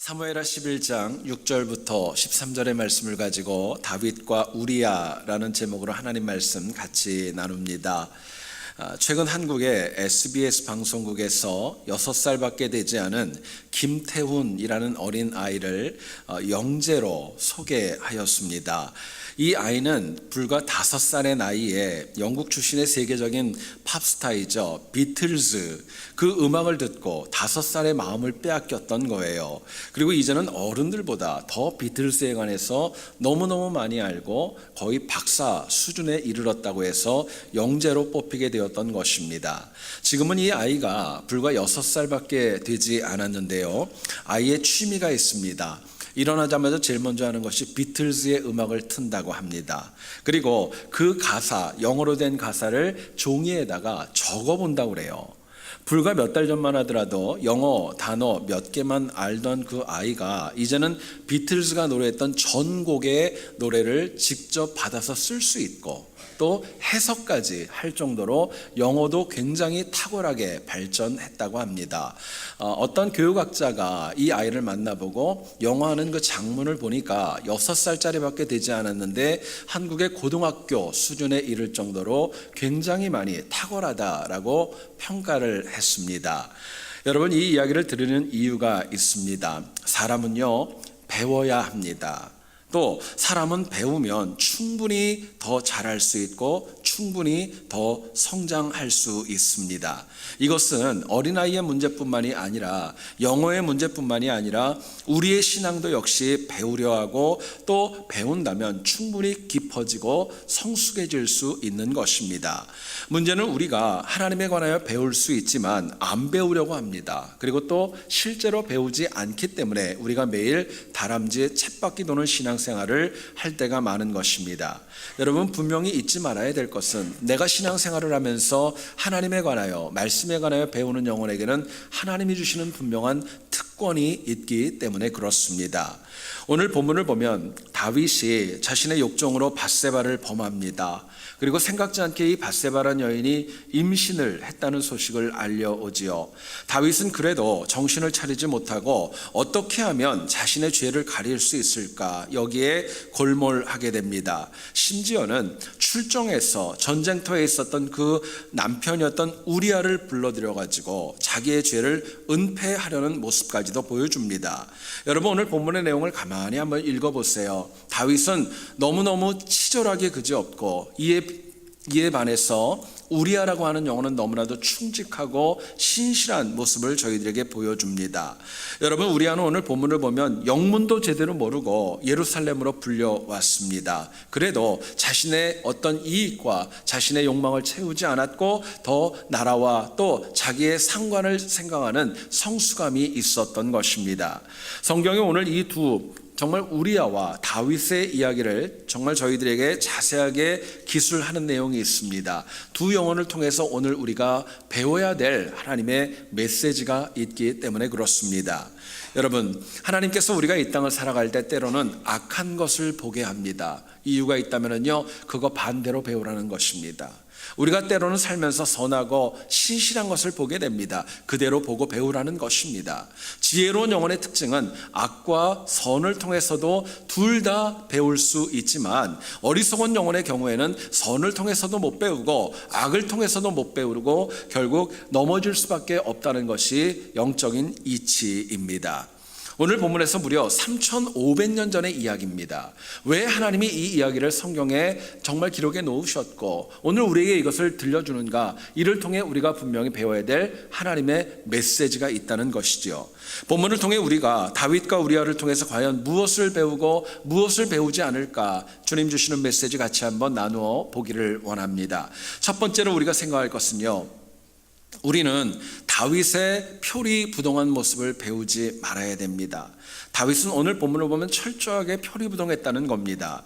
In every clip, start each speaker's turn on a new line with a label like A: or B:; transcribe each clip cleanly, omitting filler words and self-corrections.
A: 사무엘하 11장 6절부터 13절의 말씀을 가지고 다윗과 우리야라는 제목으로 하나님 말씀 같이 나눕니다. 최근 한국의 SBS 방송국에서 6살밖에 되지 않은 김태훈이라는 어린 아이를 영재로 소개하였습니다. 이 아이는 불과 5살의 나이에 영국 출신의 세계적인 팝스타이죠. 비틀즈, 그 음악을 듣고 5살의 마음을 빼앗겼던 거예요. 그리고 이제는 어른들보다 더 비틀즈에 관해서 너무너무 많이 알고 거의 박사 수준에 이르렀다고 해서 영재로 뽑히게 되었던 것입니다. 지금은 이 아이가 불과 6살밖에 되지 않았는데요. 아이의 취미가 있습니다. 일어나자마자 제일 먼저 하는 것이 비틀즈의 음악을 튼다고 합니다. 그리고 그 가사, 영어로 된 가사를 종이에다가 적어본다고 그래요. 불과 몇 달 전만 하더라도 영어 단어 몇 개만 알던 그 아이가 이제는 비틀즈가 노래했던 전곡의 노래를 직접 받아서 쓸 수 있고 또 해석까지 할 정도로 영어도 굉장히 탁월하게 발전했다고 합니다. 어떤 교육학자가 이 아이를 만나보고 영어하는 그 장문을 보니까 6살짜리밖에 되지 않았는데 한국의 고등학교 수준에 이를 정도로 굉장히 많이 탁월하다라고 평가를 했습니다. 여러분, 이 이야기를 들으는 이유가 있습니다. 사람은요, 배워야 합니다. 또 사람은 배우면 충분히 더 잘할 수 있고 충분히 더 성장할 수 있습니다. 이것은 어린아이의 문제뿐만이 아니라 영어의 문제뿐만이 아니라 우리의 신앙도 역시 배우려 하고 또 배운다면 충분히 깊어지고 성숙해질 수 있는 것입니다. 문제는 우리가 하나님에 관하여 배울 수 있지만 안 배우려고 합니다. 그리고 또 실제로 배우지 않기 때문에 우리가 매일 다람쥐에 쳇바퀴 도는 신앙생활을 할 때가 많은 것입니다. 여러분, 분명히 잊지 말아야 될 것은 내가 신앙생활을 하면서 하나님에 관하여 말씀에 관하여 배우는 영혼에게는 하나님이 주시는 분명한 특권이 있기 때문에 그렇습니다. 오늘 본문을 보면 다윗이 자신의 욕정으로 밧세바를 범합니다. 그리고 생각지 않게 이 밧세바라는 여인이 임신을 했다는 소식을 알려오지요. 다윗은 그래도 정신을 차리지 못하고 어떻게 하면 자신의 죄를 가릴 수 있을까 여기에 골몰하게 됩니다. 심지어는 출정에서 전쟁터에 있었던 그 남편이었던 우리아를 불러들여가지고 자기의 죄를 은폐하려는 모습까지도 보여줍니다. 여러분, 오늘 본문의 내용을 가만히 한번 읽어보세요. 다윗은 너무너무 치졸하게 그지없고 이에 반해서 우리아라고 하는 영혼은 너무나도 충직하고 신실한 모습을 저희들에게 보여줍니다. 여러분, 우리아는 오늘 본문을 보면 영문도 제대로 모르고 예루살렘으로 불려왔습니다. 그래도 자신의 어떤 이익과 자신의 욕망을 채우지 않았고 더 나라와 또 자기의 상관을 생각하는 성수감이 있었던 것입니다. 성경에 오늘 이 두 정말 우리아와 다윗의 이야기를 정말 저희들에게 자세하게 기술하는 내용이 있습니다. 두 영혼을 통해서 오늘 우리가 배워야 될 하나님의 메시지가 있기 때문에 그렇습니다. 여러분, 하나님께서 우리가 이 땅을 살아갈 때 때로는 악한 것을 보게 합니다. 이유가 있다면요, 그거 반대로 배우라는 것입니다. 우리가 때로는 살면서 선하고 신실한 것을 보게 됩니다. 그대로 보고 배우라는 것입니다. 지혜로운 영혼의 특징은 악과 선을 통해서도 둘 다 배울 수 있지만 어리석은 영혼의 경우에는 선을 통해서도 못 배우고 악을 통해서도 못 배우고 결국 넘어질 수밖에 없다는 것이 영적인 이치입니다. 오늘 본문에서 무려 3,500년 전의 이야기입니다. 왜 하나님이 이 이야기를 성경에 정말 기록해 놓으셨고 오늘 우리에게 이것을 들려주는가? 이를 통해 우리가 분명히 배워야 될 하나님의 메시지가 있다는 것이죠. 본문을 통해 우리가 다윗과 우리아를 통해서 과연 무엇을 배우고 무엇을 배우지 않을까? 주님 주시는 메시지 같이 한번 나누어 보기를 원합니다. 첫 번째로 우리가 생각할 것은요, 우리는 다윗의 표리부동한 모습을 배우지 말아야 됩니다. 다윗은 오늘 본문을 보면 철저하게 표리부동했다는 겁니다.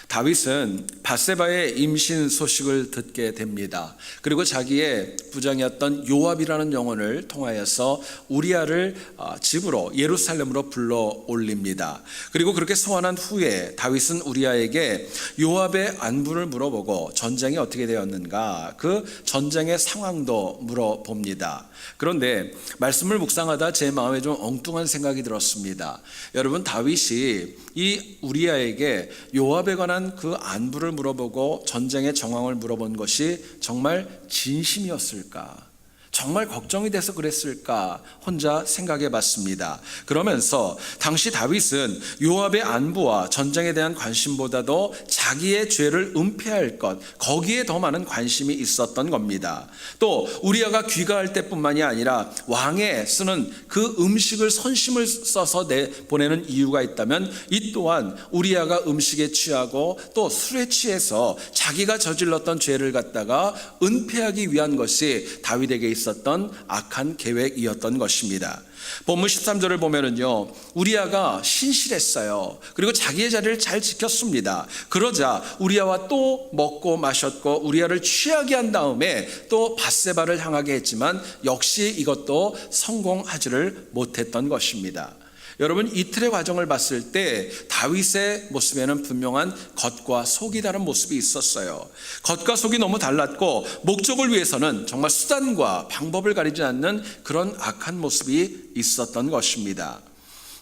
A: 다윗은 바세바의 임신 소식을 듣게 됩니다. 그리고 자기의 부장이었던 요압이라는 영혼을 통하여서 우리아를 집으로 예루살렘으로 불러 올립니다. 그리고 그렇게 소환한 후에 다윗은 우리아에게 요압의 안부를 물어보고 전쟁이 어떻게 되었는가, 그 전쟁의 상황도 물어봅니다. 그런데 말씀을 묵상하다 제 마음에 좀 엉뚱한 생각이 들었습니다. 여러분, 다윗이 이 우리아에게 요압에 관한 그 안부를 물어보고 전쟁의 정황을 물어본 것이 정말 진심이었을까? 정말 걱정이 돼서 그랬을까? 혼자 생각해 봤습니다. 그러면서 당시 다윗은 요압의 안부와 전쟁에 대한 관심보다도 자기의 죄를 은폐할 것, 거기에 더 많은 관심이 있었던 겁니다. 또 우리아가 귀가할 때뿐만이 아니라 왕에 쓰는 그 음식을 선심을 써서 보내는 이유가 있다면 이 또한 우리아가 음식에 취하고 또 술에 취해서 자기가 저질렀던 죄를 갖다가 은폐하기 위한 것이 다윗에게 있었던 악한 계획이었던 것입니다. 본문 13절을 보면은요, 우리아가 신실했어요. 그리고 자기의 자리를 잘 지켰습니다. 그러자 우리아와 또 먹고 마셨고 우리아를 취하게 한 다음에 또 밧세바를 향하게 했지만 역시 이것도 성공하지를 못했던 것입니다. 여러분, 이틀의 과정을 봤을 때 다윗의 모습에는 분명한 겉과 속이 다른 모습이 있었어요. 겉과 속이 너무 달랐고 목적을 위해서는 정말 수단과 방법을 가리지 않는 그런 악한 모습이 있었던 것입니다.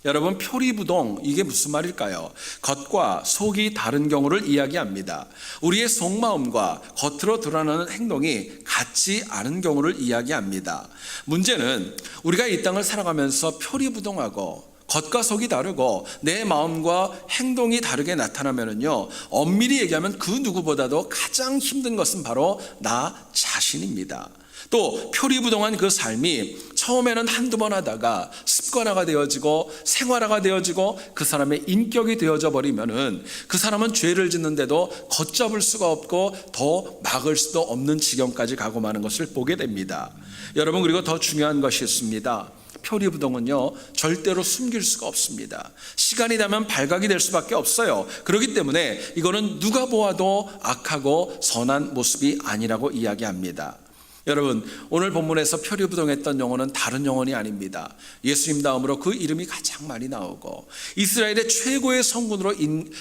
A: 여러분, 표리부동, 이게 무슨 말일까요? 겉과 속이 다른 경우를 이야기합니다. 우리의 속마음과 겉으로 드러나는 행동이 같지 않은 경우를 이야기합니다. 문제는 우리가 이 땅을 살아가면서 표리부동하고 겉과 속이 다르고 내 마음과 행동이 다르게 나타나면요, 엄밀히 얘기하면 그 누구보다도 가장 힘든 것은 바로 나 자신입니다. 또 표리부동한 그 삶이 처음에는 한두 번 하다가 습관화가 되어지고 생활화가 되어지고 그 사람의 인격이 되어져 버리면은 그 사람은 죄를 짓는데도 걷잡을 수가 없고 더 막을 수도 없는 지경까지 가고 마는 것을 보게 됩니다. 여러분, 그리고 더 중요한 것이 있습니다. 표리부동은요, 절대로 숨길 수가 없습니다. 시간이 되면 발각이 될 수밖에 없어요. 그렇기 때문에 이거는 누가 보아도 악하고 선한 모습이 아니라고 이야기합니다. 여러분, 오늘 본문에서 표리부동했던 영혼은 다른 영혼이 아닙니다. 예수님 다음으로 그 이름이 가장 많이 나오고 이스라엘의 최고의 성군으로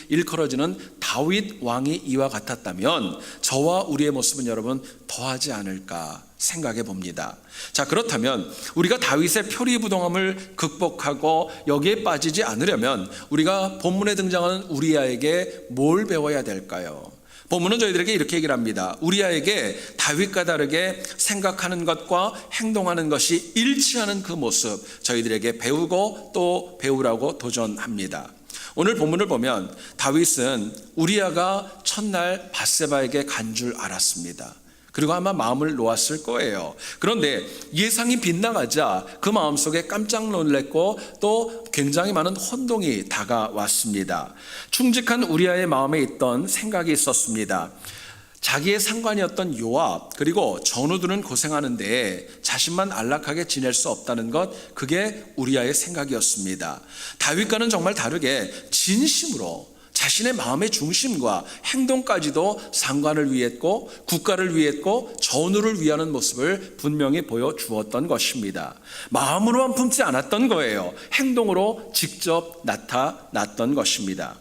A: 일컬어지는 다윗 왕이 이와 같았다면 저와 우리의 모습은 여러분 더하지 않을까 생각해 봅니다. 자, 그렇다면 우리가 다윗의 표리부동함을 극복하고 여기에 빠지지 않으려면 우리가 본문에 등장하는 우리아에게 뭘 배워야 될까요? 본문은 저희들에게 이렇게 얘기를 합니다. 우리아에게 다윗과 다르게 생각하는 것과 행동하는 것이 일치하는 그 모습, 저희들에게 배우고 또 배우라고 도전합니다. 오늘 본문을 보면 다윗은 우리아가 첫날 밧세바에게 간 줄 알았습니다. 그리고 아마 마음을 놓았을 거예요. 그런데 예상이 빗나가자 그 마음속에 깜짝 놀랐고 또 굉장히 많은 혼동이 다가왔습니다. 충직한 우리아의 마음에 있던 생각이 있었습니다. 자기의 상관이었던 요압, 그리고 전우들은 고생하는데 자신만 안락하게 지낼 수 없다는 것, 그게 우리아의 생각이었습니다. 다윗과는 정말 다르게 진심으로 자신의 마음의 중심과 행동까지도 상관을 위했고 국가를 위했고 전우를 위하는 모습을 분명히 보여주었던 것입니다. 마음으로만 품지 않았던 거예요. 행동으로 직접 나타났던 것입니다.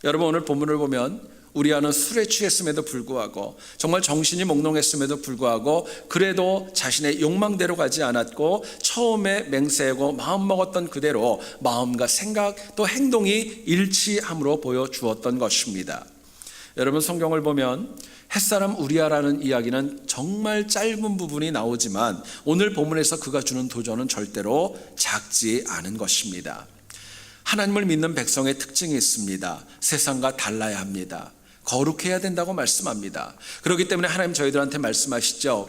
A: 여러분, 오늘 본문을 보면 우리아는 술에 취했음에도 불구하고 정말 정신이 몽롱했음에도 불구하고 그래도 자신의 욕망대로 가지 않았고 처음에 맹세하고 마음먹었던 그대로 마음과 생각 또 행동이 일치함으로 보여주었던 것입니다. 여러분, 성경을 보면 햇사람 우리아라는 이야기는 정말 짧은 부분이 나오지만 오늘 본문에서 그가 주는 도전은 절대로 작지 않은 것입니다. 하나님을 믿는 백성의 특징이 있습니다. 세상과 달라야 합니다. 거룩해야 된다고 말씀합니다. 그렇기 때문에 하나님 저희들한테 말씀하시죠.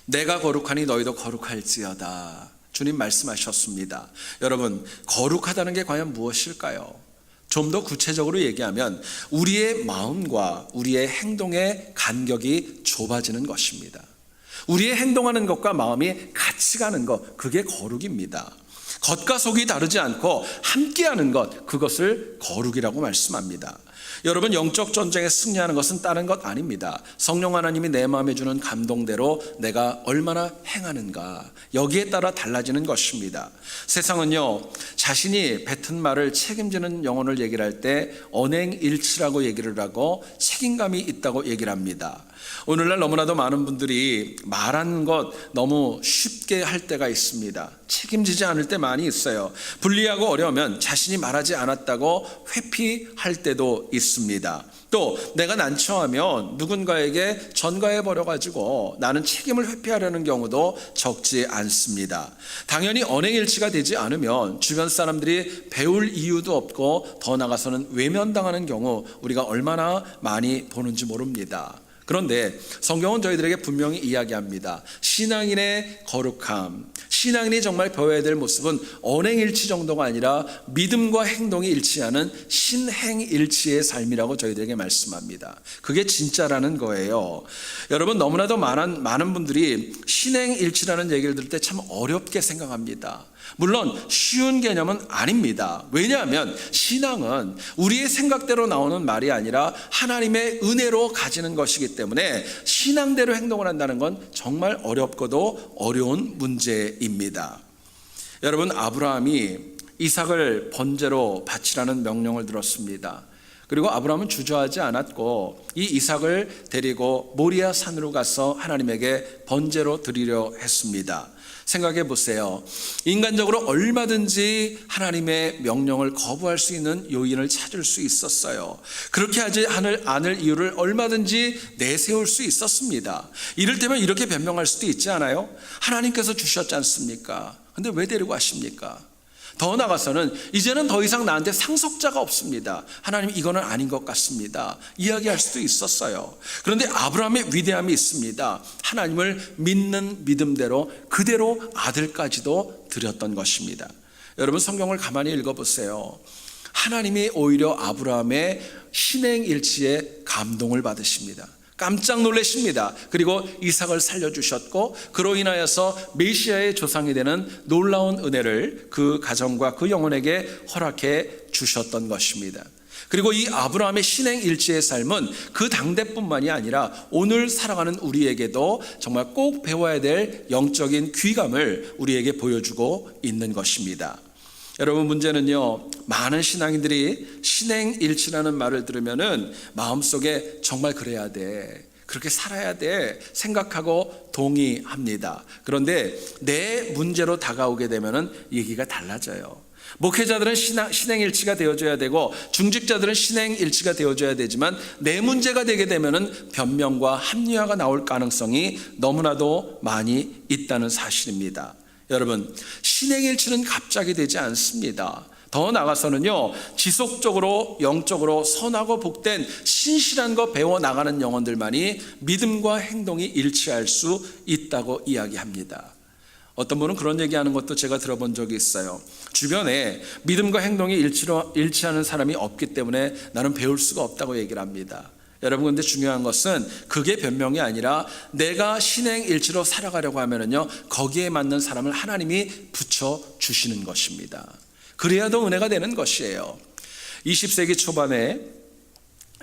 A: 내가 거룩하니 너희도 거룩할지어다. 주님 말씀하셨습니다. 여러분, 거룩하다는 게 과연 무엇일까요? 좀 더 구체적으로 얘기하면 우리의 마음과 우리의 행동의 간격이 좁아지는 것입니다. 우리의 행동하는 것과 마음이 같이 가는 것, 그게 거룩입니다. 겉과 속이 다르지 않고 함께하는 것, 그것을 거룩이라고 말씀합니다. 여러분, 영적 전쟁에 승리하는 것은 다른 것 아닙니다. 성령 하나님이 내 마음에 주는 감동대로 내가 얼마나 행하는가, 여기에 따라 달라지는 것입니다. 세상은요, 자신이 뱉은 말을 책임지는 영혼을 얘기를 할 때 언행일치라고 얘기를 하고 책임감이 있다고 얘기를 합니다. 오늘날 너무나도 많은 분들이 말한 것 너무 쉽게 할 때가 있습니다. 책임지지 않을 때 많이 있어요. 불리하고 어려우면 자신이 말하지 않았다고 회피할 때도 있습니다. 또 내가 난처하면 누군가에게 전가해버려가지고 나는 책임을 회피하려는 경우도 적지 않습니다. 당연히 언행일치가 되지 않으면 주변 사람들이 배울 이유도 없고 더 나아가서는 외면당하는 경우 우리가 얼마나 많이 보는지 모릅니다. 그런데 성경은 저희들에게 분명히 이야기합니다. 신앙인의 거룩함, 신앙인이 정말 배워야 될 모습은 언행일치 정도가 아니라 믿음과 행동이 일치하는 신행일치의 삶이라고 저희들에게 말씀합니다. 그게 진짜라는 거예요. 여러분, 너무나도 많은 분들이 신행일치라는 얘기를 들을 때 참 어렵게 생각합니다. 물론 쉬운 개념은 아닙니다. 왜냐하면 신앙은 우리의 생각대로 나오는 말이 아니라 하나님의 은혜로 가지는 것이기 때문에 신앙대로 행동을 한다는 건 정말 어렵고도 어려운 문제입니다. 여러분, 아브라함이 이삭을 번제로 바치라는 명령을 들었습니다. 그리고 아브라함은 주저하지 않았고 이 이삭을 데리고 모리아 산으로 가서 하나님에게 번제로 드리려 했습니다. 생각해 보세요. 인간적으로 얼마든지 하나님의 명령을 거부할 수 있는 요인을 찾을 수 있었어요. 그렇게 하지 않을 이유를 얼마든지 내세울 수 있었습니다. 이를테면 이렇게 변명할 수도 있지 않아요? 하나님께서 주셨지 않습니까? 근데 왜 데리고 가십니까? 더 나아가서는 이제는 더 이상 나한테 상속자가 없습니다. 하나님, 이거는 아닌 것 같습니다. 이야기할 수도 있었어요. 그런데 아브라함의 위대함이 있습니다. 하나님을 믿는 믿음대로 그대로 아들까지도 드렸던 것입니다. 여러분, 성경을 가만히 읽어보세요. 하나님이 오히려 아브라함의 신행일치에 감동을 받으십니다. 깜짝 놀라십니다. 그리고 이삭을 살려주셨고 그로 인하여서 메시아의 조상이 되는 놀라운 은혜를 그 가정과 그 영혼에게 허락해 주셨던 것입니다. 그리고 이 아브라함의 신행일치의 삶은 그 당대뿐만이 아니라 오늘 살아가는 우리에게도 정말 꼭 배워야 될 영적인 귀감을 우리에게 보여주고 있는 것입니다. 여러분, 문제는요, 많은 신앙인들이 신행일치라는 말을 들으면은 마음속에 정말 그래야 돼, 그렇게 살아야 돼 생각하고 동의합니다. 그런데 내 문제로 다가오게 되면은 얘기가 달라져요. 목회자들은 신행일치가 되어줘야 되고 중직자들은 신행일치가 되어줘야 되지만 내 문제가 되게 되면은 변명과 합리화가 나올 가능성이 너무나도 많이 있다는 사실입니다. 여러분, 신행일치는 갑자기 되지 않습니다. 더 나아가서는요, 지속적으로 영적으로 선하고 복된 신실한 거 배워나가는 영혼들만이 믿음과 행동이 일치할 수 있다고 이야기합니다. 어떤 분은 그런 얘기하는 것도 제가 들어본 적이 있어요. 주변에 믿음과 행동이 일치하는 사람이 없기 때문에 나는 배울 수가 없다고 얘기를 합니다. 여러분, 근데 중요한 것은 그게 변명이 아니라 내가 신행일치로 살아가려고 하면은요, 거기에 맞는 사람을 하나님이 붙여주시는 것입니다. 그래야 더 은혜가 되는 것이에요. 20세기 초반에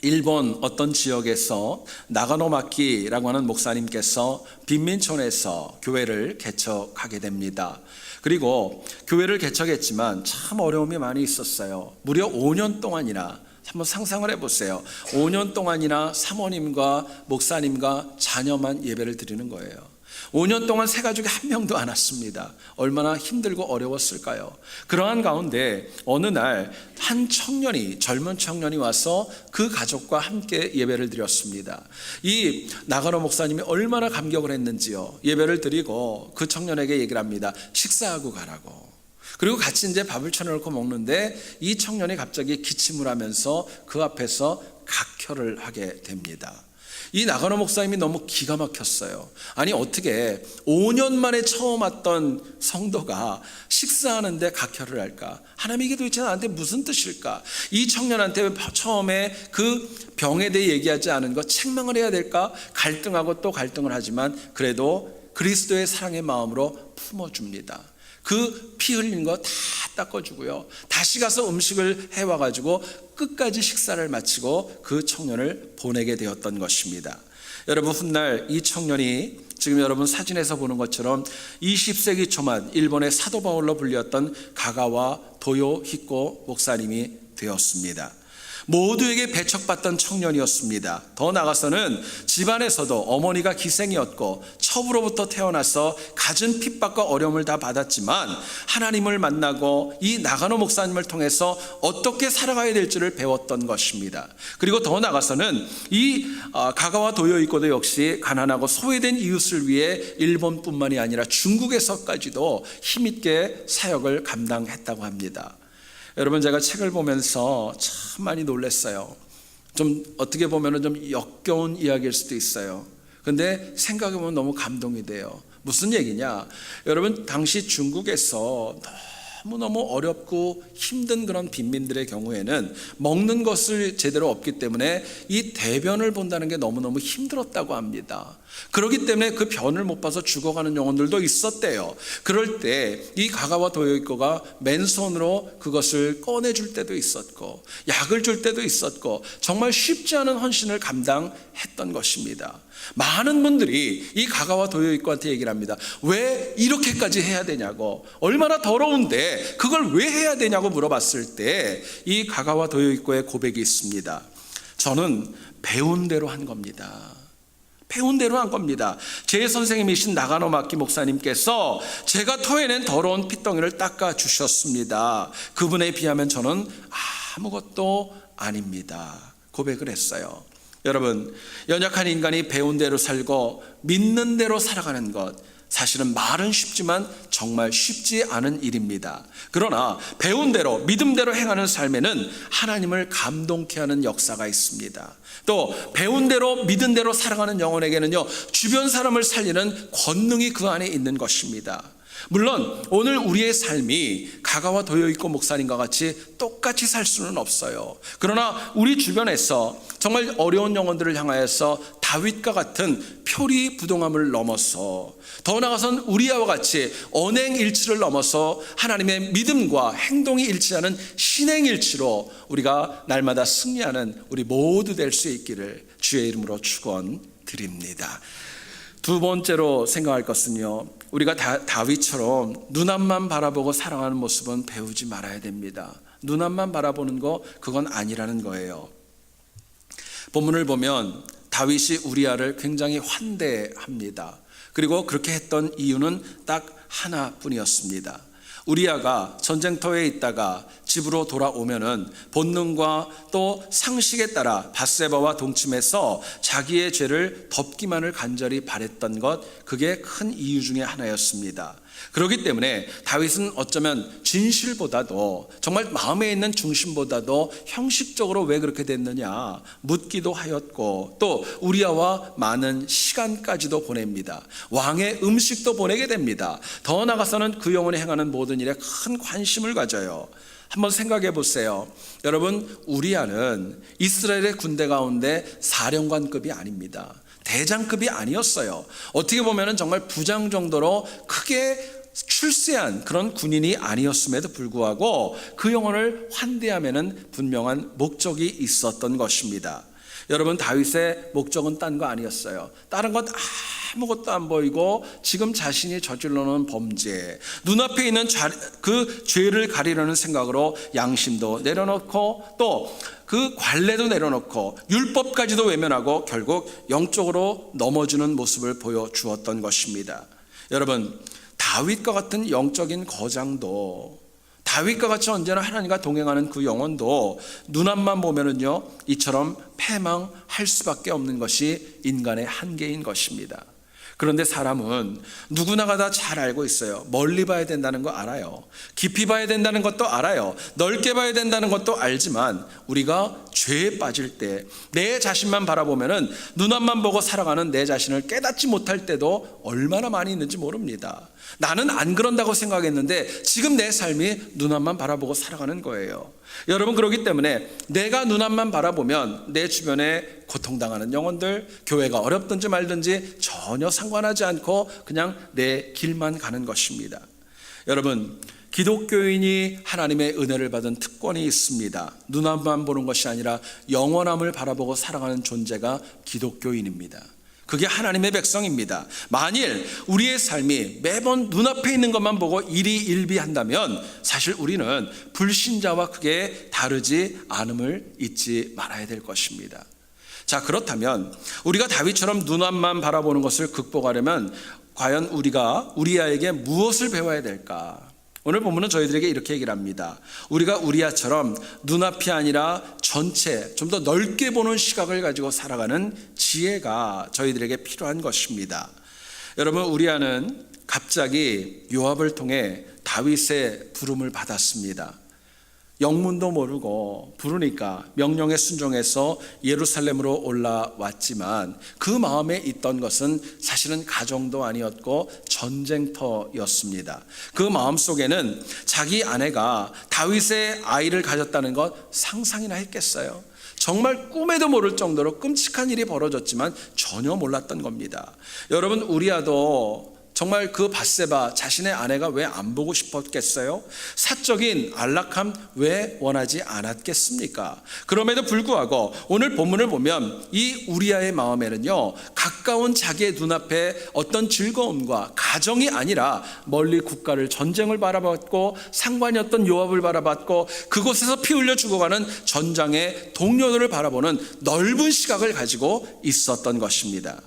A: 일본 어떤 지역에서 나가노마키라고 하는 목사님께서 빈민촌에서 교회를 개척하게 됩니다. 그리고 교회를 개척했지만 참 어려움이 많이 있었어요. 무려 5년 동안이나, 한번 상상을 해보세요. 5년 동안이나 사모님과 목사님과 자녀만 예배를 드리는 거예요. 5년 동안 세 가족이 한 명도 안 왔습니다. 얼마나 힘들고 어려웠을까요? 그러한 가운데 어느 날 한 젊은 청년이 와서 그 가족과 함께 예배를 드렸습니다. 이 나가노 목사님이 얼마나 감격을 했는지요. 예배를 드리고 그 청년에게 얘기를 합니다. 식사하고 가라고. 그리고 같이 이제 밥을 쳐놓고 먹는데 이 청년이 갑자기 기침을 하면서 그 앞에서 각혈을 하게 됩니다. 이 나가노 목사님이 너무 기가 막혔어요. 아니, 어떻게 5년 만에 처음 왔던 성도가 식사하는데 각혈을 할까? 하나님, 이게 도대체 나한테 무슨 뜻일까? 이 청년한테 처음에 그 병에 대해 얘기하지 않은 거 책망을 해야 될까? 갈등하고 또 갈등을 하지만 그래도 그리스도의 사랑의 마음으로 품어줍니다. 그 피 흘린 거 다 닦아주고요. 다시 가서 음식을 해와가지고 끝까지 식사를 마치고 그 청년을 보내게 되었던 것입니다. 여러분, 훗날 이 청년이 지금 여러분 사진에서 보는 것처럼 20세기 초만 일본의 사도 바울로 불렸던 가가와 도요히코 목사님이 되었습니다. 모두에게 배척받던 청년이었습니다. 더 나아가서는 집안에서도 어머니가 기생이었고 첩으로부터 태어나서 갖은 핍박과 어려움을 다 받았지만 하나님을 만나고 이 나가노 목사님을 통해서 어떻게 살아가야 될지를 배웠던 것입니다. 그리고 더 나아가서는 이 가가와 도요히코도 역시 가난하고 소외된 이웃을 위해 일본뿐만이 아니라 중국에서까지도 힘있게 사역을 감당했다고 합니다. 여러분, 제가 책을 보면서 참 많이 놀랐어요. 좀 어떻게 보면 좀 역겨운 이야기일 수도 있어요. 근데 생각해보면 너무 감동이 돼요. 무슨 얘기냐? 여러분, 당시 중국에서 너무너무 어렵고 힘든 그런 빈민들의 경우에는 먹는 것을 제대로 없기 때문에 이 대변을 본다는 게 너무너무 힘들었다고 합니다. 그렇기 때문에 그 변을 못 봐서 죽어가는 영혼들도 있었대요. 그럴 때 이 가가와 도요히코가 맨손으로 그것을 꺼내줄 때도 있었고 약을 줄 때도 있었고 정말 쉽지 않은 헌신을 감당했던 것입니다. 많은 분들이 이 가가와 도요히코한테 얘기를 합니다. 왜 이렇게까지 해야 되냐고, 얼마나 더러운데 그걸 왜 해야 되냐고 물어봤을 때 이 가가와 도요히코의 고백이 있습니다. 저는 배운 대로 한 겁니다. 배운 대로 한 겁니다. 제 선생님이신 나가노 마키 목사님께서 제가 토해낸 더러운 핏덩이를 닦아 주셨습니다. 그분에 비하면 저는 아무것도 아닙니다. 고백을 했어요. 여러분, 연약한 인간이 배운 대로 살고 믿는 대로 살아가는 것, 사실은 말은 쉽지만 정말 쉽지 않은 일입니다. 그러나 배운 대로 믿음대로 행하는 삶에는 하나님을 감동케 하는 역사가 있습니다. 또 배운 대로 믿은 대로 살아가는 영혼에게는요, 주변 사람을 살리는 권능이 그 안에 있는 것입니다. 물론 오늘 우리의 삶이 가가와 도요히코 목사님과 같이 똑같이 살 수는 없어요. 그러나 우리 주변에서 정말 어려운 영혼들을 향하여서 다윗과 같은 표리부동함을 넘어서, 더 나아가서는 우리와 같이 언행일치를 넘어서 하나님의 믿음과 행동이 일치하는 신행일치로 우리가 날마다 승리하는 우리 모두 될 수 있기를 주의 이름으로 축원드립니다. 두 번째로 생각할 것은요, 우리가 다윗처럼 눈앞만 바라보고 살아가는 모습은 배우지 말아야 됩니다. 눈앞만 바라보는 거, 그건 아니라는 거예요. 본문을 보면 다윗이 우리아를 굉장히 환대합니다. 그리고 그렇게 했던 이유는 딱 하나뿐이었습니다. 우리아가 전쟁터에 있다가 집으로 돌아오면은 본능과 또 상식에 따라 밧세바와 동침해서 자기의 죄를 덮기만을 간절히 바랬던 것, 그게 큰 이유 중에 하나였습니다. 그렇기 때문에 다윗은 어쩌면 진실보다도, 정말 마음에 있는 중심보다도 형식적으로 왜 그렇게 됐느냐 묻기도 하였고, 또 우리아와 많은 시간까지도 보냅니다. 왕의 음식도 보내게 됩니다. 더 나아가서는 그 영혼이 행하는 모든 일에 큰 관심을 가져요. 한번 생각해 보세요. 여러분, 우리아는 이스라엘의 군대 가운데 사령관급이 아닙니다. 대장급이 아니었어요. 어떻게 보면 정말 부장 정도로 크게 출세한 그런 군인이 아니었음에도 불구하고 그 영혼을 환대하면은 분명한 목적이 있었던 것입니다. 여러분, 다윗의 목적은 딴 거 아니었어요. 다른 것 아무것도 안 보이고 지금 자신이 저질러 놓은 범죄, 눈앞에 있는 그 죄를 가리려는 생각으로 양심도 내려놓고 또 그 관례도 내려놓고 율법까지도 외면하고 결국 영적으로 넘어지는 모습을 보여주었던 것입니다. 여러분, 다윗과 같은 영적인 거장도, 다윗과 같이 언제나 하나님과 동행하는 그 영혼도 눈앞만 보면은요, 이처럼 패망할 수밖에 없는 것이 인간의 한계인 것입니다. 그런데 사람은 누구나가 다 잘 알고 있어요. 멀리 봐야 된다는 거 알아요. 깊이 봐야 된다는 것도 알아요. 넓게 봐야 된다는 것도 알지만 우리가 죄에 빠질 때 내 자신만 바라보면은 눈앞만 보고 살아가는 내 자신을 깨닫지 못할 때도 얼마나 많이 있는지 모릅니다. 나는 안 그런다고 생각했는데 지금 내 삶이 눈앞만 바라보고 살아가는 거예요. 여러분, 그렇기 때문에 내가 눈앞만 바라보면 내 주변에 고통당하는 영혼들, 교회가 어렵든지 말든지 전혀 상관하지 않고 그냥 내 길만 가는 것입니다. 여러분, 기독교인이 하나님의 은혜를 받은 특권이 있습니다. 눈앞만 보는 것이 아니라 영원함을 바라보고 살아가는 존재가 기독교인입니다. 그게 하나님의 백성입니다. 만일 우리의 삶이 매번 눈앞에 있는 것만 보고 일희일비한다면 사실 우리는 불신자와 크게 다르지 않음을 잊지 말아야 될 것입니다. 자, 그렇다면 우리가 다윗처럼 눈앞만 바라보는 것을 극복하려면 과연 우리가 우리아에게 무엇을 배워야 될까? 오늘 본문은 저희들에게 이렇게 얘기를 합니다. 우리가 우리아처럼 눈앞이 아니라 전체 좀 더 넓게 보는 시각을 가지고 살아가는 지혜가 저희들에게 필요한 것입니다. 여러분, 우리아는 갑자기 요압을 통해 다윗의 부름을 받았습니다. 영문도 모르고 부르니까 명령에 순종해서 예루살렘으로 올라왔지만 그 마음에 있던 것은 사실은 가정도 아니었고 전쟁터였습니다. 그 마음속에는 자기 아내가 다윗의 아이를 가졌다는 것 상상이나 했겠어요? 정말 꿈에도 모를 정도로 끔찍한 일이 벌어졌지만 전혀 몰랐던 겁니다. 여러분, 우리아도 정말 그 밧세바 자신의 아내가 왜 안 보고 싶었겠어요? 사적인 안락함 왜 원하지 않았겠습니까? 그럼에도 불구하고 오늘 본문을 보면 이 우리아의 마음에는요, 가까운 자기의 눈앞에 어떤 즐거움과 가정이 아니라 멀리 국가를, 전쟁을 바라봤고 상관이 없던 요압을 바라봤고 그곳에서 피 흘려 죽어가는 전장의 동료들을 바라보는 넓은 시각을 가지고 있었던 것입니다.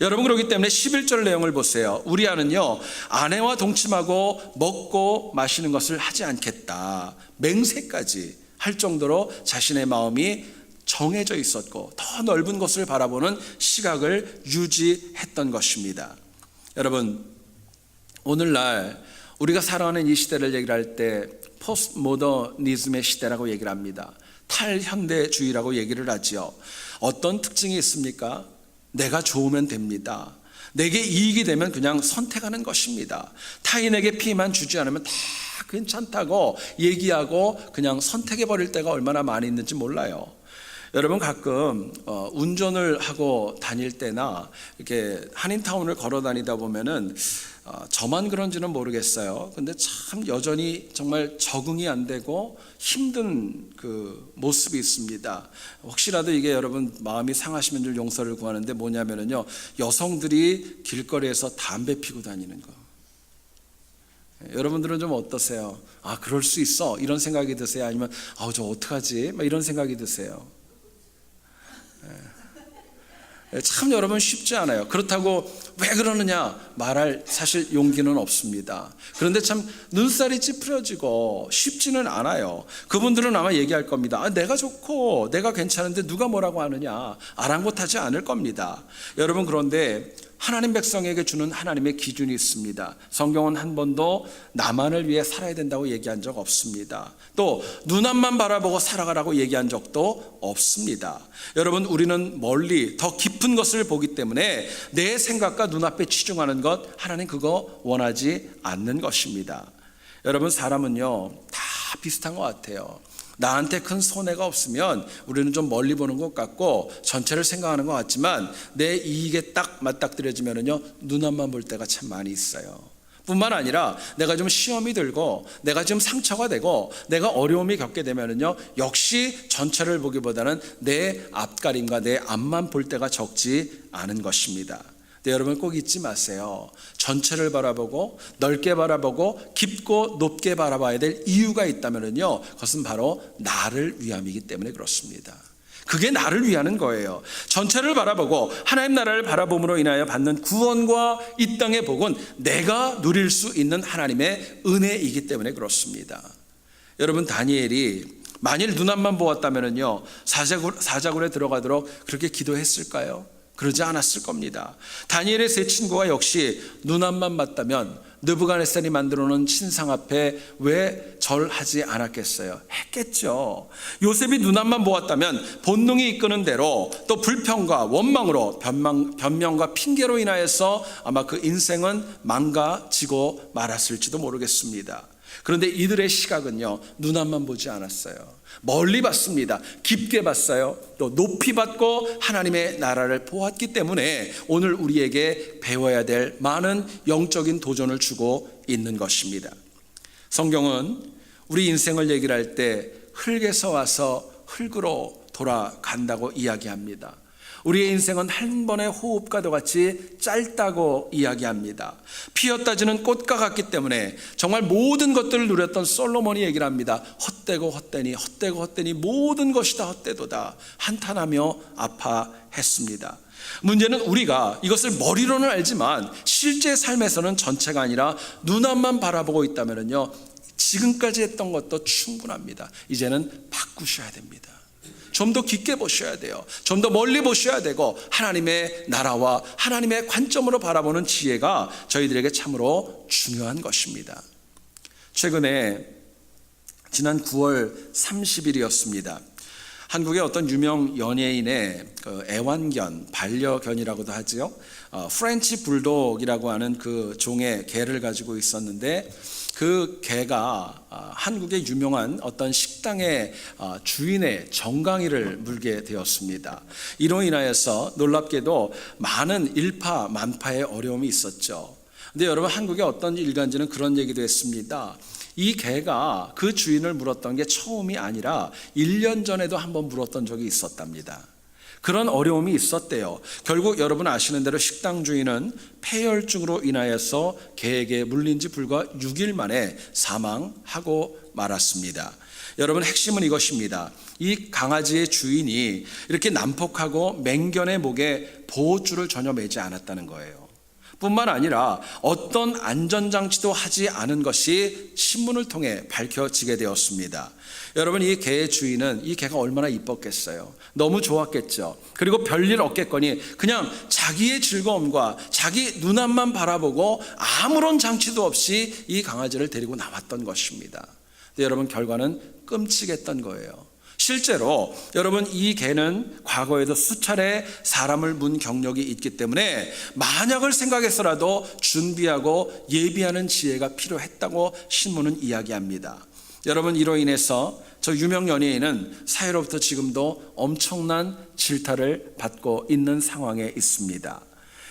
A: 여러분, 그렇기 때문에 11절 내용을 보세요. 우리아는요, 아내와 동침하고 먹고 마시는 것을 하지 않겠다, 맹세까지 할 정도로 자신의 마음이 정해져 있었고 더 넓은 것을 바라보는 시각을 유지했던 것입니다. 여러분, 오늘날 우리가 살아가는 이 시대를 얘기를 할 때 포스트 모더니즘의 시대라고 얘기를 합니다. 탈현대주의라고 얘기를 하지요. 어떤 특징이 있습니까? 내가 좋으면 됩니다. 내게 이익이 되면 그냥 선택하는 것입니다. 타인에게 피해만 주지 않으면 다 괜찮다고 얘기하고 그냥 선택해버릴 때가 얼마나 많이 있는지 몰라요. 여러분, 가끔 운전을 하고 다닐 때나 이렇게 한인타운을 걸어 다니다 보면은 저만 그런지는 모르겠어요. 근데 참 여전히 정말 적응이 안 되고 힘든 그 모습이 있습니다. 혹시라도 이게 여러분 마음이 상하시면 좀 용서를 구하는데 뭐냐면요, 여성들이 길거리에서 담배 피고 다니는 거. 여러분들은 좀 어떠세요? 아, 그럴 수 있어, 이런 생각이 드세요? 아니면 저 어떡하지? 막 이런 생각이 드세요? 참 여러분 쉽지 않아요. 그렇다고 왜 그러느냐 말할 사실 용기는 없습니다. 그런데 참 눈살이 찌푸려지고 쉽지는 않아요. 그분들은 아마 얘기할 겁니다. 내가 좋고 내가 괜찮은데 누가 뭐라고 하느냐, 아랑곳하지 않을 겁니다. 여러분, 그런데 하나님 백성에게 주는 하나님의 기준이 있습니다. 성경은 한 번도 나만을 위해 살아야 된다고 얘기한 적 없습니다. 또 눈앞만 바라보고 살아가라고 얘기한 적도 없습니다. 여러분, 우리는 멀리 더 깊은 것을 보기 때문에 내 생각과 눈앞에 치중하는 것, 하나님 그거 원하지 않는 것입니다. 여러분, 사람은요 다 비슷한 것 같아요. 나한테 큰 손해가 없으면 우리는 좀 멀리 보는 것 같고 전체를 생각하는 것 같지만 내 이익에 딱 맞닥뜨려지면은요, 눈앞만 볼 때가 참 많이 있어요. 뿐만 아니라 내가 좀 시험이 들고 내가 좀 상처가 되고 내가 어려움이 겪게 되면은요, 역시 전체를 보기보다는 내 앞가림과 내 앞만 볼 때가 적지 않은 것입니다. 근데 여러분 꼭 잊지 마세요. 전체를 바라보고 넓게 바라보고 깊고 높게 바라봐야 될 이유가 있다면요, 그것은 바로 나를 위함이기 때문에 그렇습니다. 그게 나를 위하는 거예요. 전체를 바라보고 하나님 나라를 바라봄으로 인하여 받는 구원과 이 땅의 복은 내가 누릴 수 있는 하나님의 은혜이기 때문에 그렇습니다. 여러분, 다니엘이 만일 눈앞만 보았다면요, 사자굴에 들어가도록 그렇게 기도했을까요? 그러지 않았을 겁니다. 다니엘의 세 친구가 역시 눈앞만 봤다면 느부갓네살이 만들어 놓은 신상 앞에 왜 절하지 않았겠어요? 했겠죠. 요셉이 눈앞만 보았다면 본능이 이끄는 대로 또 불평과 원망으로 변명과 핑계로 인하여서 아마 그 인생은 망가지고 말았을지도 모르겠습니다. 그런데 이들의 시각은요, 눈앞만 보지 않았어요. 멀리 봤습니다. 깊게 봤어요. 또 높이 봤고 하나님의 나라를 보았기 때문에 오늘 우리에게 배워야 될 많은 영적인 도전을 주고 있는 것입니다. 성경은 우리 인생을 얘기를 할 때 흙에서 와서 흙으로 돌아간다고 이야기합니다. 우리의 인생은 한 번의 호흡과도 같이 짧다고 이야기합니다. 피었다지는 꽃과 같기 때문에 정말 모든 것들을 누렸던 솔로몬이 얘기를 합니다. 헛되고 헛되니 헛되고 헛되니 모든 것이 다 헛되도다 한탄하며 아파했습니다. 문제는 우리가 이것을 머리로는 알지만 실제 삶에서는 전체가 아니라 눈앞만 바라보고 있다면요, 지금까지 했던 것도 충분합니다. 이제는 바꾸셔야 됩니다. 좀 더 깊게 보셔야 돼요. 좀 더 멀리 보셔야 되고 하나님의 나라와 하나님의 관점으로 바라보는 지혜가 저희들에게 참으로 중요한 것입니다. 최근에 지난 9월 30일이었습니다. 한국의 어떤 유명 연예인의 애완견, 반려견이라고도 하죠. 프렌치 불독이라고 하는 그 종의 개를 가지고 있었는데 그 개가 한국의 유명한 어떤 식당의 주인의 정강이를 물게 되었습니다. 이로 인하여서 놀랍게도 많은 일파만파의 어려움이 있었죠. 근데 여러분, 한국의 어떤 일간지는 그런 얘기도 했습니다. 이 개가 그 주인을 물었던 게 처음이 아니라 1년 전에도 한번 물었던 적이 있었답니다. 그런 어려움이 있었대요. 결국 여러분 아시는 대로 식당 주인은 폐혈증으로 인하여서 개에게 물린 지 불과 6일 만에 사망하고 말았습니다. 여러분, 핵심은 이것입니다. 이 강아지의 주인이 이렇게 난폭하고 맹견의 목에 보호줄을 전혀 매지 않았다는 거예요. 뿐만 아니라 어떤 안전장치도 하지 않은 것이 신문을 통해 밝혀지게 되었습니다. 여러분, 이 개의 주인은 이 개가 얼마나 이뻤겠어요. 너무 좋았겠죠. 그리고 별일 없겠거니 그냥 자기의 즐거움과 자기 눈앞만 바라보고 아무런 장치도 없이 이 강아지를 데리고 나왔던 것입니다. 근데 여러분, 결과는 끔찍했던 거예요. 실제로 여러분, 이 개는 과거에도 수차례 사람을 문 경력이 있기 때문에 만약을 생각해서라도 준비하고 예비하는 지혜가 필요했다고 신문은 이야기합니다. 여러분, 이로 인해서 저 유명 연예인은 사회로부터 지금도 엄청난 질타를 받고 있는 상황에 있습니다.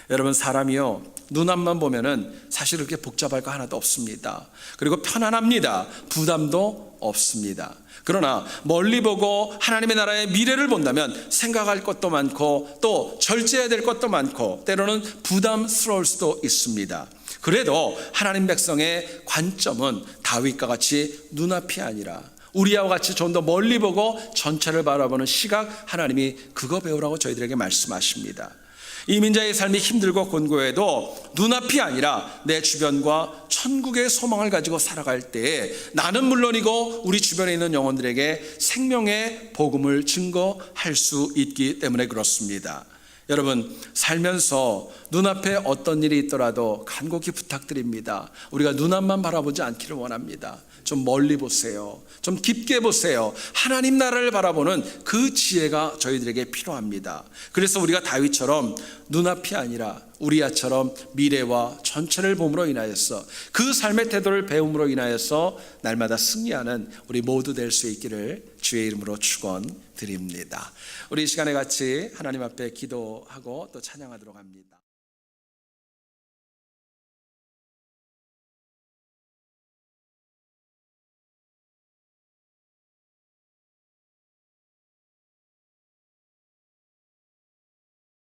A: 여러분, 사람이요, 눈앞만 보면은 사실 그렇게 복잡할 거 하나도 없습니다. 그리고 편안합니다. 부담도 없습니다. 그러나 멀리 보고 하나님의 나라의 미래를 본다면 생각할 것도 많고 또 절제해야 될 것도 많고 때로는 부담스러울 수도 있습니다. 그래도 하나님 백성의 관점은 다윗과 같이 눈앞이 아니라 우리와 같이 좀 더 멀리 보고 전체를 바라보는 시각, 하나님이 그거 배우라고 저희들에게 말씀하십니다. 이민자의 삶이 힘들고 곤고해도 눈앞이 아니라 내 주변과 천국의 소망을 가지고 살아갈 때에 나는 물론이고 우리 주변에 있는 영혼들에게 생명의 복음을 증거할 수 있기 때문에 그렇습니다. 여러분, 살면서 눈앞에 어떤 일이 있더라도 간곡히 부탁드립니다. 우리가 눈앞만 바라보지 않기를 원합니다. 좀 멀리 보세요. 좀 깊게 보세요. 하나님 나라를 바라보는 그 지혜가 저희들에게 필요합니다. 그래서 우리가 다윗처럼 눈앞이 아니라 우리야처럼 미래와 전체를 봄으로 인하여서 그 삶의 태도를 배움으로 인하여서 날마다 승리하는 우리 모두 될 수 있기를 주의 이름으로 축원드립니다. 우리 이 시간에 같이 하나님 앞에 기도하고 또 찬양하도록 합니다.